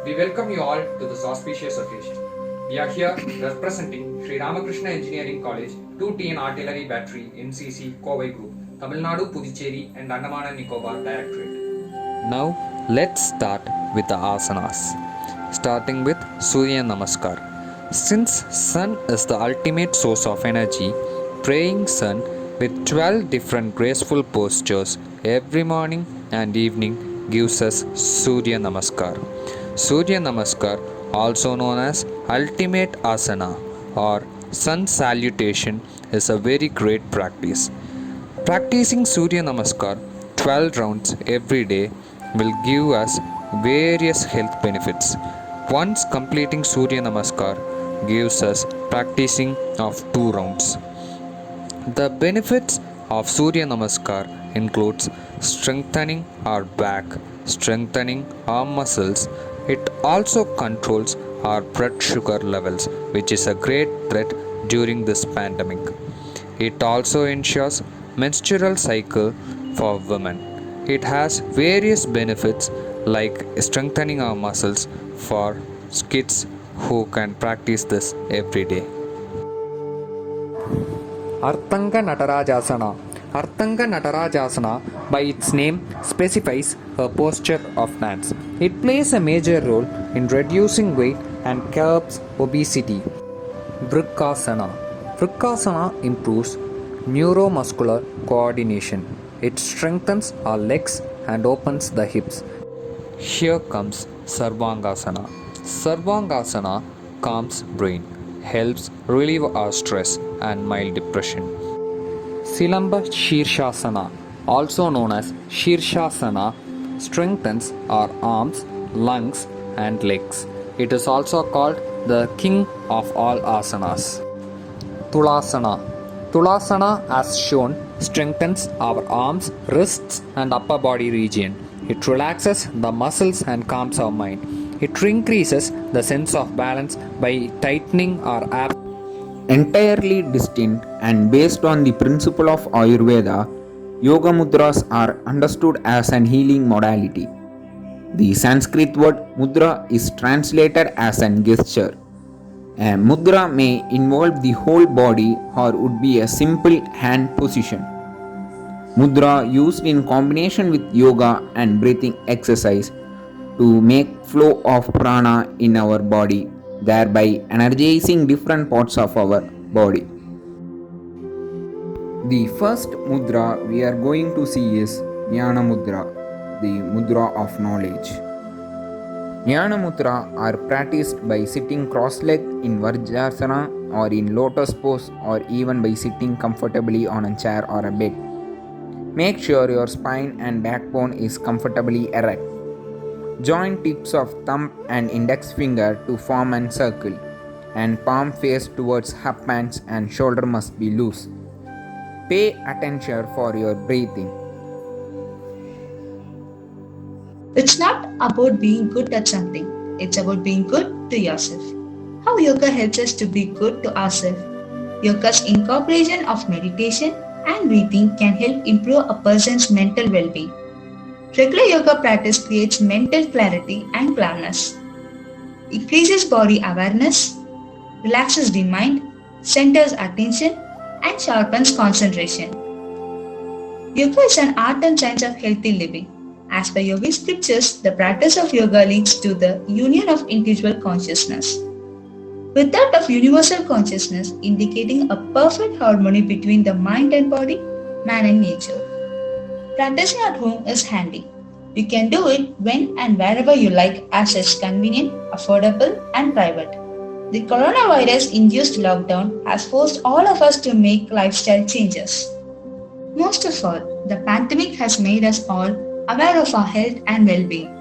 We welcome you all to this auspicious occasion. We are here representing Sri Ramakrishna Engineering College 2TN Artillery Battery NCC Kovai Group, Tamil Nadu, Puducherry and Andaman and Nicobar Directorate. Now let's start with the asanas, starting with Surya Namaskar. Since sun is the ultimate source of energy, praying sun with 12 different graceful postures every morning and evening gives us Surya Namaskar. Surya Namaskar, also known as ultimate asana or sun salutation, is a very great practice. Practicing Surya Namaskar 12 rounds every day will give us various health benefits. Once completing Surya Namaskar gives us practicing of 2 rounds. The benefits of Surya Namaskar includes strengthening our back, strengthening our muscles. It also controls our blood sugar levels, which is a great threat during this pandemic. It also ensures menstrual cycle for women. It has various benefits like strengthening our muscles for kids who can practice this every day. Arthanga Natarajasana. Arthanga Natarajasana by its name specifies a posture of dance. It plays a major role in reducing weight and curbs obesity. Vrikasana. Vrikasana improves neuromuscular coordination. It strengthens our legs and opens the hips. Here comes Sarvangasana. Sarvangasana calms brain, helps relieve our stress and mild depression. Silamba Shirshasana, also known as Shirshasana, strengthens our arms, lungs, and legs. It is also called the king of all asanas. Tulasana. Tulasana, as shown, strengthens our arms, wrists, and upper body region. It relaxes the muscles and calms our mind. It increases the sense of balance by tightening our abs. Entirely distinct and based on the principle of Ayurveda, Yoga Mudras are understood as an healing modality. The Sanskrit word mudra is translated as an gesture. A mudra may involve the whole body or would be a simple hand position. Mudra used in combination with yoga and breathing exercise to make flow of prana in our body, thereby energizing different parts of our body. The first mudra we are going to see is Jnana Mudra, the mudra of knowledge. Jnana Mudra are practiced by sitting cross-legged in Vajrasana or in lotus pose or even by sitting comfortably on a chair or a bed. Make sure your spine and backbone is comfortably erect. Join tips of thumb and index finger to form a circle, and palm face towards hip hands and shoulder must be loose. Pay attention for your breathing. It's not about being good at something, it's about being good to yourself. How yoga helps us to be good to ourselves. Yoga's incorporation of meditation and breathing can help improve a person's mental well-being. Regular yoga practice creates mental clarity and calmness, increases body awareness, relaxes the mind, centers attention, and sharpens concentration. Yoga is an art and science of healthy living. As per yogic scriptures, the practice of yoga leads to the union of individual consciousness with that of universal consciousness, indicating a perfect harmony between the mind and body, man and nature. Practicing at home is handy. You can do it when and wherever you like as it's convenient, affordable and private. The coronavirus-induced lockdown has forced all of us to make lifestyle changes. Most of all, the pandemic has made us all aware of our health and well-being,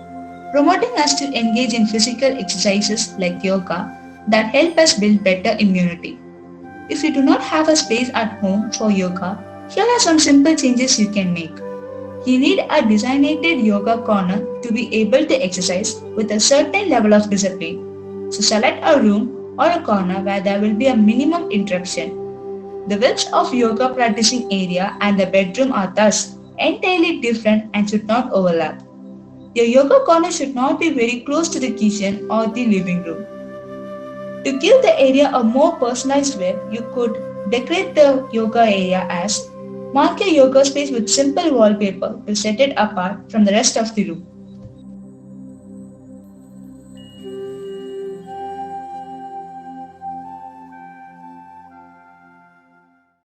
promoting us to engage in physical exercises like yoga that help us build better immunity. If you do not have a space at home for yoga, here are some simple changes you can make. You need a designated yoga corner to be able to exercise with a certain level of discipline. So select a room or a corner where there will be a minimum interruption. The widths of yoga practicing area and the bedroom are thus entirely different and should not overlap. Your yoga corner should not be very close to the kitchen or the living room. To give the area a more personalized way, you could decorate the yoga area as mark your yoga space with simple wallpaper to set it apart from the rest of the room.